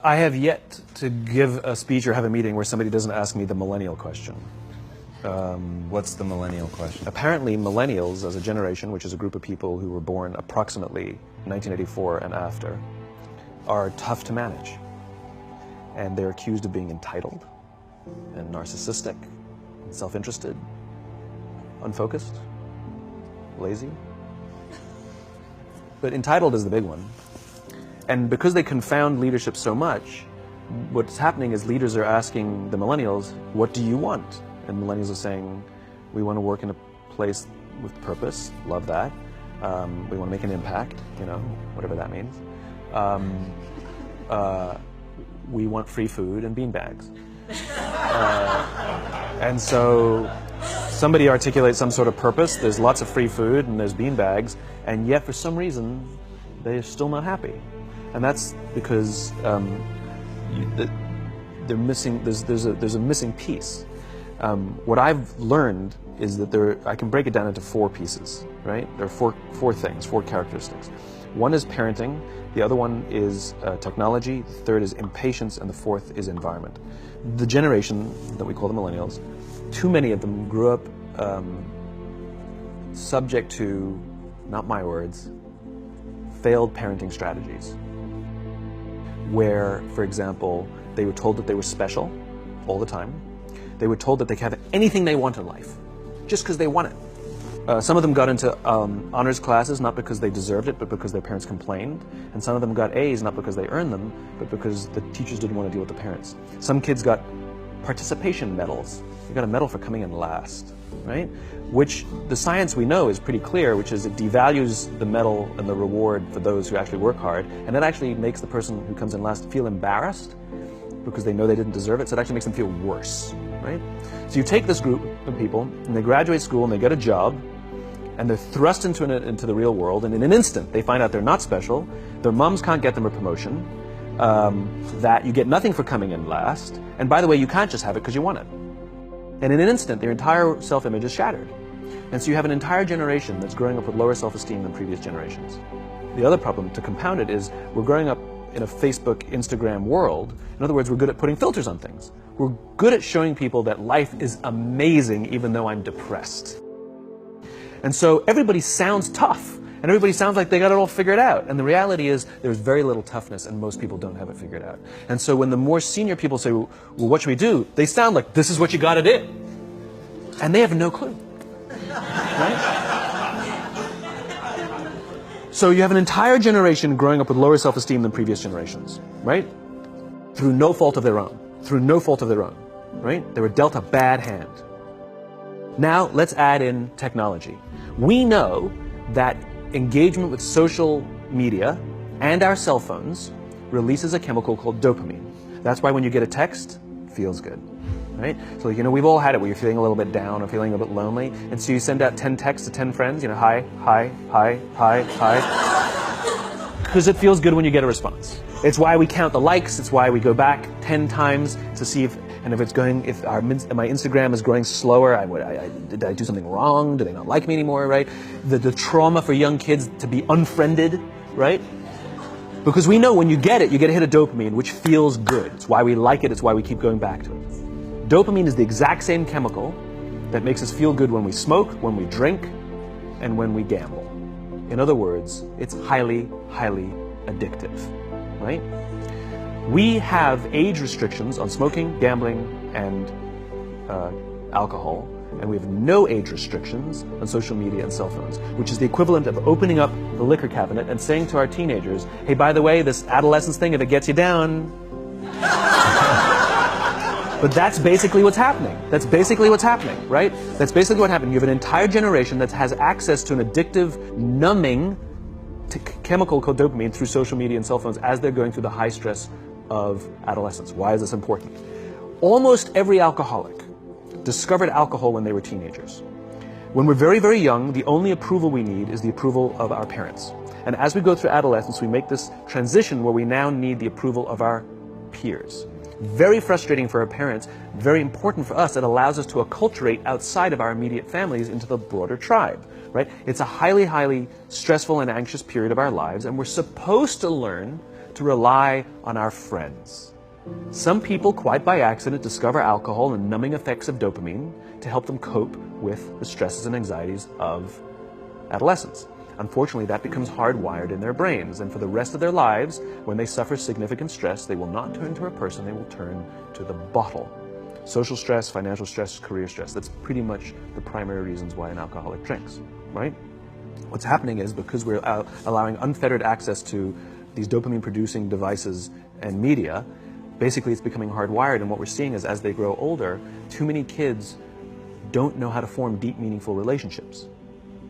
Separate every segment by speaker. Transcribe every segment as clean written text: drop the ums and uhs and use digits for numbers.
Speaker 1: I have yet to give a speech or have a meeting where somebody doesn't ask me the millennial question.
Speaker 2: What's the millennial question?
Speaker 1: Apparently, millennials as a generation, which is a group of people who were born approximately 1984 and after, are tough to manage. And they're accused of being entitled and narcissistic, and self-interested, unfocused, lazy. But entitled is the big one. And because they confound leadership so much, what's happening is leaders are asking the millennials, what do you want? And millennials are saying, we want to work in a place with purpose, love that. We want to make an impact, you know, whatever that means. We want free food and beanbags. And so somebody articulates some sort of purpose, there's lots of free food and there's beanbags, and yet for some reason, they're still not happy. And that's because they're missing, there's a missing piece. What I've learned is that I can break it down into four pieces, right? There are four things, four characteristics. One is parenting, the other one is technology, the third is impatience, and the fourth is environment. The generation that we call the millennials, too many of them grew up subject to, not my words, failed parenting strategies. Where, for example, they were told that they were special all the time. They were told that they could have anything they want in life, just because they want it. Some of them got into honors classes, not because they deserved it, but because their parents complained. And some of them got A's, not because they earned them, but because the teachers didn't want to deal with the parents. Some kids got participation medals. You got a medal for coming in last, right? Which the science we know is pretty clear, which is it devalues the medal and the reward for those who actually work hard, and it actually makes the person who comes in last feel embarrassed because they know they didn't deserve it, so it actually makes them feel worse, right? So you take this group of people, and they graduate school, and they get a job, and they're thrust into the real world, and in an instant, they find out they're not special, their moms can't get them a promotion, that you get nothing for coming in last, and by the way, you can't just have it because you want it. And in an instant, their entire self-image is shattered. And so you have an entire generation that's growing up with lower self-esteem than previous generations. The other problem, to compound it, is we're growing up in a Facebook, Instagram world. In other words, we're good at putting filters on things. We're good at showing people that life is amazing even though I'm depressed. And so everybody sounds tough, and everybody sounds like they got it all figured out. And the reality is there's very little toughness, and most people don't have it figured out. And so when the more senior people say, well, what should we do? They sound like, this is what you got to do. And they have no clue. Right? So you have an entire generation growing up with lower self-esteem than previous generations, right? Through no fault of their own. Through no fault of their own, right? They were dealt a bad hand. Now let's add in technology. We know that engagement with social media and our cell phones releases a chemical called dopamine. That's why when you get a text, it feels good. Right? So, you know, we've all had it where you're feeling a little bit down or feeling a bit lonely, and so you send out 10 texts to 10 friends, you know, hi, hi, hi, hi, hi. Because it feels good when you get a response. It's why we count the likes, it's why we go back 10 times to see if my Instagram is growing slower, did I do something wrong? Do they not like me anymore, right? The trauma for young kids to be unfriended, right? Because we know when you get it, you get a hit of dopamine, which feels good. It's why we like it, it's why we keep going back to it. Dopamine is the exact same chemical that makes us feel good when we smoke, when we drink, and when we gamble. In other words, it's highly, highly addictive, right? We have age restrictions on smoking, gambling, and alcohol, and we have no age restrictions on social media and cell phones, which is the equivalent of opening up the liquor cabinet and saying to our teenagers, hey, by the way, this adolescence thing, if it gets you down... But that's basically what's happening. That's basically what's happening, right? That's basically what happened. You have an entire generation that has access to an addictive, numbing chemical called dopamine through social media and cell phones as they're going through the high stress of adolescence. Why is this important? Almost every alcoholic discovered alcohol when they were teenagers. When we're very, very young, the only approval we need is the approval of our parents. And as we go through adolescence, we make this transition where we now need the approval of our peers. Very frustrating for our parents, very important for us. It allows us to acculturate outside of our immediate families into the broader tribe, right? It's a highly, highly stressful and anxious period of our lives, and we're supposed to learn to rely on our friends. Some people, quite by accident, discover alcohol and numbing effects of dopamine to help them cope with the stresses and anxieties of adolescence. Unfortunately, that becomes hardwired in their brains, and for the rest of their lives, when they suffer significant stress, they will not turn to a person, they will turn to the bottle. Social stress, financial stress, career stress, that's pretty much the primary reasons why an alcoholic drinks, right? What's happening is, because we're allowing unfettered access to these dopamine-producing devices and media, basically it's becoming hardwired, and what we're seeing is, as they grow older, too many kids don't know how to form deep, meaningful relationships.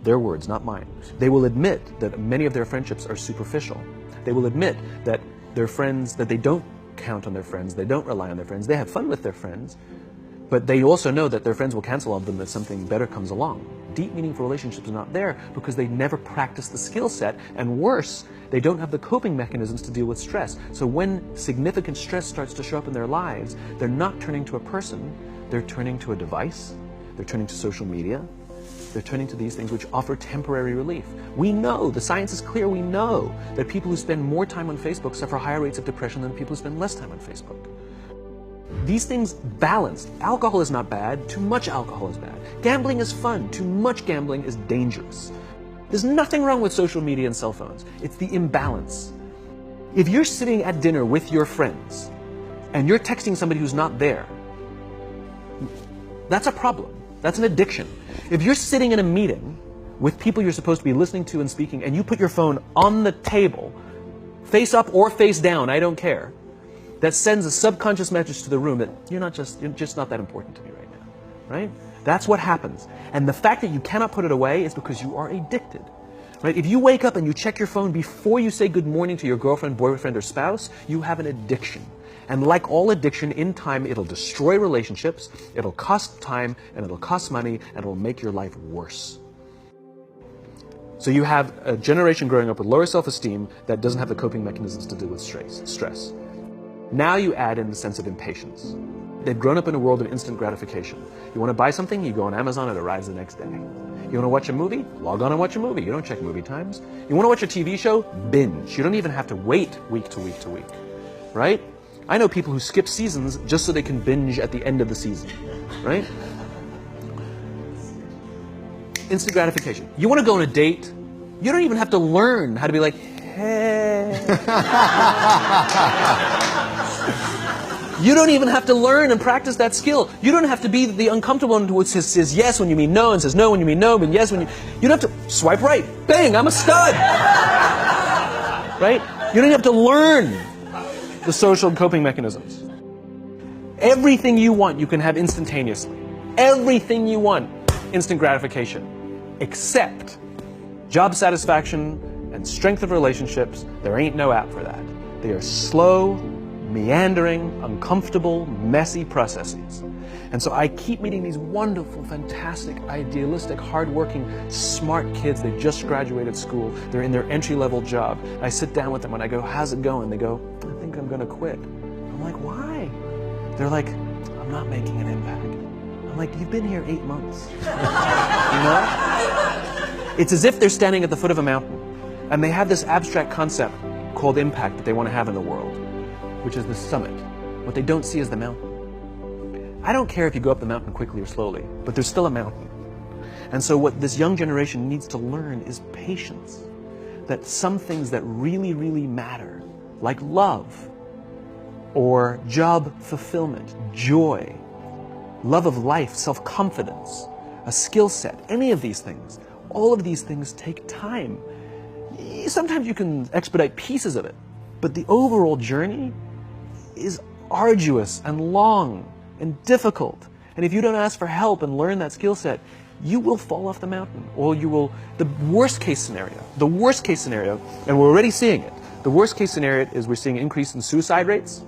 Speaker 1: Their words, not mine. They will admit that many of their friendships are superficial. They will admit that their friends, that they don't count on their friends, they don't rely on their friends, they have fun with their friends, but they also know that their friends will cancel on them if something better comes along. Deep, meaningful relationships are not there because they never practice the skill set, and worse, they don't have the coping mechanisms to deal with stress. So when significant stress starts to show up in their lives, they're not turning to a person, they're turning to a device, they're turning to social media, they're turning to these things which offer temporary relief. We know, the science is clear, we know that people who spend more time on Facebook suffer higher rates of depression than people who spend less time on Facebook. These things balanced. Alcohol is not bad, too much alcohol is bad. Gambling is fun, too much gambling is dangerous. There's nothing wrong with social media and cell phones. It's the imbalance. If you're sitting at dinner with your friends and you're texting somebody who's not there, that's a problem. That's an addiction. If you're sitting in a meeting with people you're supposed to be listening to and speaking, and you put your phone on the table, face up or face down, I don't care, that sends a subconscious message to the room that you're just not that important to me right now, right? That's what happens. And the fact that you cannot put it away is because you are addicted, right? If you wake up and you check your phone before you say good morning to your girlfriend, boyfriend, or spouse, you have an addiction. And like all addiction, in time, it'll destroy relationships, it'll cost time, and it'll cost money, and it'll make your life worse. So you have a generation growing up with lower self-esteem that doesn't have the coping mechanisms to deal with stress. Now you add in the sense of impatience. They've grown up in a world of instant gratification. You want to buy something, you go on Amazon, it arrives the next day. You want to watch a movie? Log on and watch a movie. You don't check movie times. You want to watch a TV show? Binge. You don't even have to wait week to week to week, right? I know people who skip seasons just so they can binge at the end of the season, right? Instant gratification. You want to go on a date? You don't even have to learn how to be like, hey. You don't even have to learn and practice that skill. You don't have to be the uncomfortable one who says yes when you mean no, and says no when you mean no, and yes when you don't have to swipe right. Bang, I'm a stud. Right? You don't have to learn the social coping mechanisms. Everything you want, you can have instantaneously. Everything you want, instant gratification. Except job satisfaction and strength of relationships, there ain't no app for that. They are slow, meandering, uncomfortable, messy processes. And so I keep meeting these wonderful, fantastic, idealistic, hardworking, smart kids. They just graduated school. They're in their entry-level job. I sit down with them and I go, how's it going? They go, I think I'm going to quit. I'm like, why? They're like, I'm not making an impact. I'm like, you've been here 8 months. You know? It's as if they're standing at the foot of a mountain and they have this abstract concept called impact that they want to have in the world, which is the summit. What they don't see is the mountain. I don't care if you go up the mountain quickly or slowly, but there's still a mountain. And so what this young generation needs to learn is patience. That some things that really, really matter, like love, or job fulfillment, joy, love of life, self-confidence, a skill set, any of these things, all of these things take time. Sometimes you can expedite pieces of it, but the overall journey is arduous and long and difficult. And if you don't ask for help and learn that skill set, you will fall off the mountain, or you will, the worst case scenario, and we're already seeing it, the worst case scenario is we're seeing an increase in suicide rates,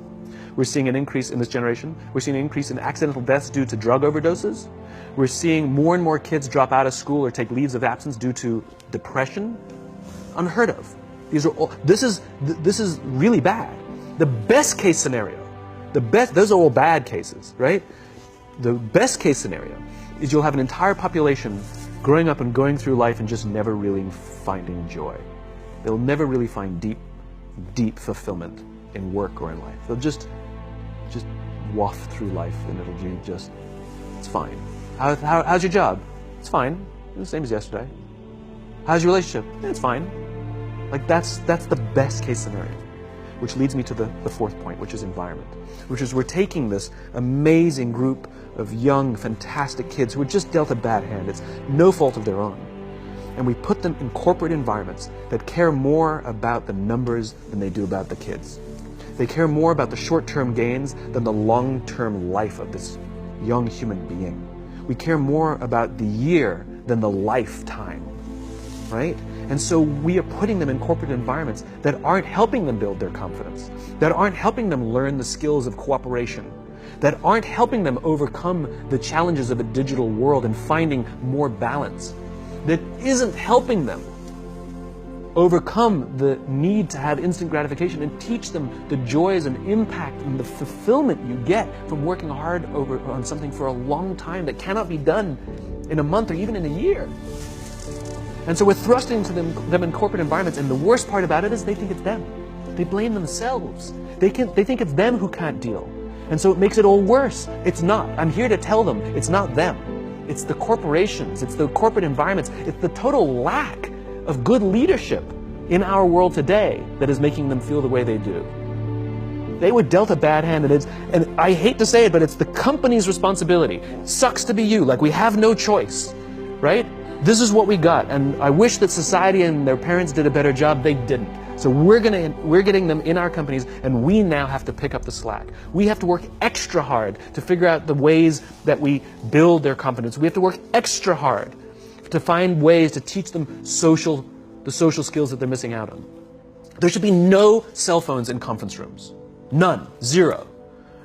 Speaker 1: we're seeing an increase in this generation, we're seeing an increase in accidental deaths due to drug overdoses, we're seeing more and more kids drop out of school or take leaves of absence due to depression. Unheard of. These are all, this is really bad. The best case scenario, those are all bad cases, right? The best case scenario is you'll have an entire population growing up and going through life and just never really finding joy. They'll never really find deep, deep fulfillment in work or in life. They'll just waft through life, and it'll be just, it's fine. How's your job? It's fine. It's the same as yesterday. How's your relationship? It's fine. Like that's the best case scenario. Which leads me to the fourth point, which is environment. Which is we're taking this amazing group of young, fantastic kids who were just dealt a bad hand. It's no fault of their own. And we put them in corporate environments that care more about the numbers than they do about the kids. They care more about the short-term gains than the long-term life of this young human being. We care more about the year than the lifetime, right? And so we are putting them in corporate environments that aren't helping them build their confidence, that aren't helping them learn the skills of cooperation, that aren't helping them overcome the challenges of a digital world and finding more balance, that isn't helping them overcome the need to have instant gratification and teach them the joys and impact and the fulfillment you get from working hard on something for a long time that cannot be done in a month or even in a year. And so we're thrusting to them in corporate environments, and the worst part about it is they think it's them. They blame themselves. They think it's them who can't deal. And so it makes it all worse. It's not. I'm here to tell them it's not them. It's the corporations, it's the corporate environments, it's the total lack of good leadership in our world today that is making them feel the way they do. They were dealt a bad hand, and I hate to say it, but it's the company's responsibility. Sucks to be you, like we have no choice, right? This is what we got, and I wish that society and their parents did a better job. They didn't. So we're getting them in our companies, and we now have to pick up the slack. We have to work extra hard to figure out the ways that we build their confidence. We have to work extra hard to find ways to teach them the social skills that they're missing out on. There should be no cell phones in conference rooms. None. Zero.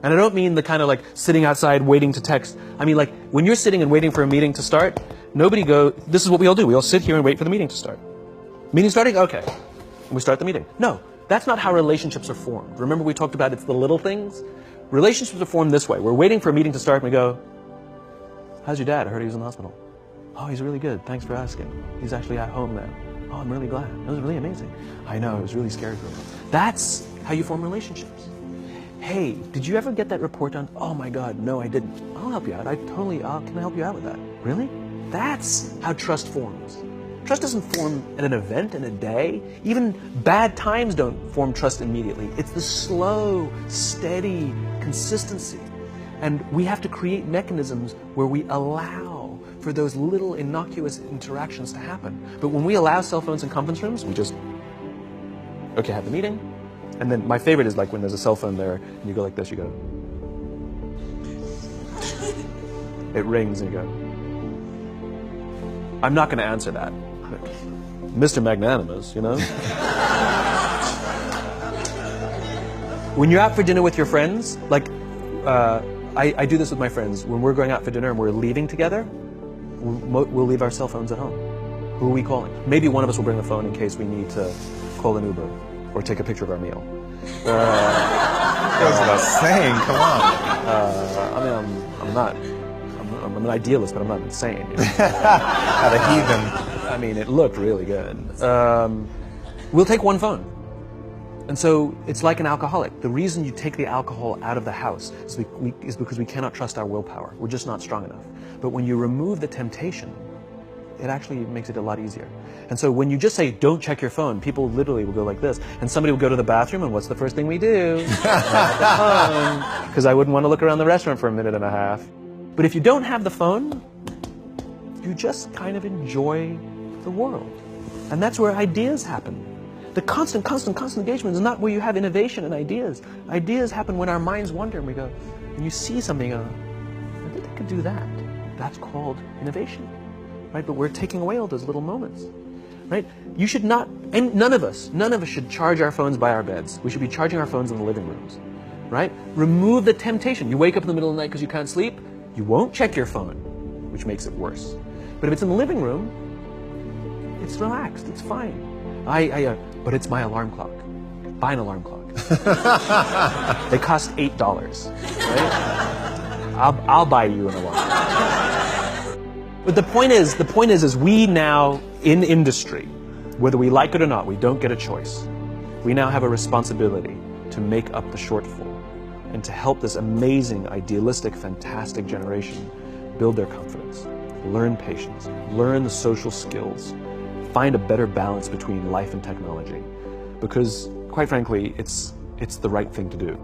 Speaker 1: And I don't mean the kind of like sitting outside waiting to text. I mean like when you're sitting and waiting for a meeting to start, this is what we all do. We all sit here and wait for the meeting to start. Meeting starting? Okay. And we start the meeting. No, that's not how relationships are formed. Remember we talked about it's the little things? Relationships are formed this way. We're waiting for a meeting to start and we go, how's your dad? I heard he was in the hospital. Oh, he's really good. Thanks for asking. He's actually at home now. Oh, I'm really glad. It was really amazing. I know, it was really scary for him. That's how you form relationships. Hey, did you ever get that report done? Oh my God, no, I didn't. I'll help you out. Can I help you out with that? Really? That's how trust forms. Trust doesn't form at an event in a day. Even bad times don't form trust immediately. It's the slow, steady consistency. And we have to create mechanisms where we allow for those little innocuous interactions to happen. But when we allow cell phones in conference rooms, we just, okay, have the meeting. And then my favorite is like when there's a cell phone there and you go like this, you go. It rings and you go. I'm not going to answer that. Mr. Magnanimous, you know? When you're out for dinner with your friends, like I do this with my friends. When we're going out for dinner and we're leaving together, we'll leave our cell phones at home. Who are we calling? Maybe one of us will bring the phone in case we need to call an Uber or take a picture of our meal.
Speaker 2: That goes without saying, come on.
Speaker 1: I'm an idealist, but I'm not insane. You know?
Speaker 2: Not a heathen.
Speaker 1: I mean, it looked really good. We'll take one phone. And so it's like an alcoholic. The reason you take the alcohol out of the house is because we cannot trust our willpower. We're just not strong enough. But when you remove the temptation, it actually makes it a lot easier. And so when you just say, don't check your phone, people literally will go like this. And somebody will go to the bathroom, and what's the first thing we do? Because I wouldn't want to look around the restaurant for a minute and a half. But if you don't have the phone, you just kind of enjoy the world. And that's where ideas happen. The constant engagement is not where you have innovation and ideas. Ideas happen when our minds wander and we go, and you see something, I think I could do that. That's called innovation, right? But we're taking away all those little moments, right? You should not, and none of us should charge our phones by our beds. We should be charging our phones in the living rooms, right? Remove the temptation. You wake up in the middle of the night because you can't sleep, you won't check your phone, which makes it worse. But if it's in the living room, it's relaxed, it's fine. But it's my alarm clock. Buy an alarm clock. They cost $8, right? I'll buy you an alarm. But the point is we now in industry, whether we like it or not, we don't get a choice. We now have a responsibility to make up the shortfall and to help this amazing, idealistic, fantastic generation build their confidence, learn patience, learn the social skills, find a better balance between life and technology. Because, quite frankly, it's the right thing to do.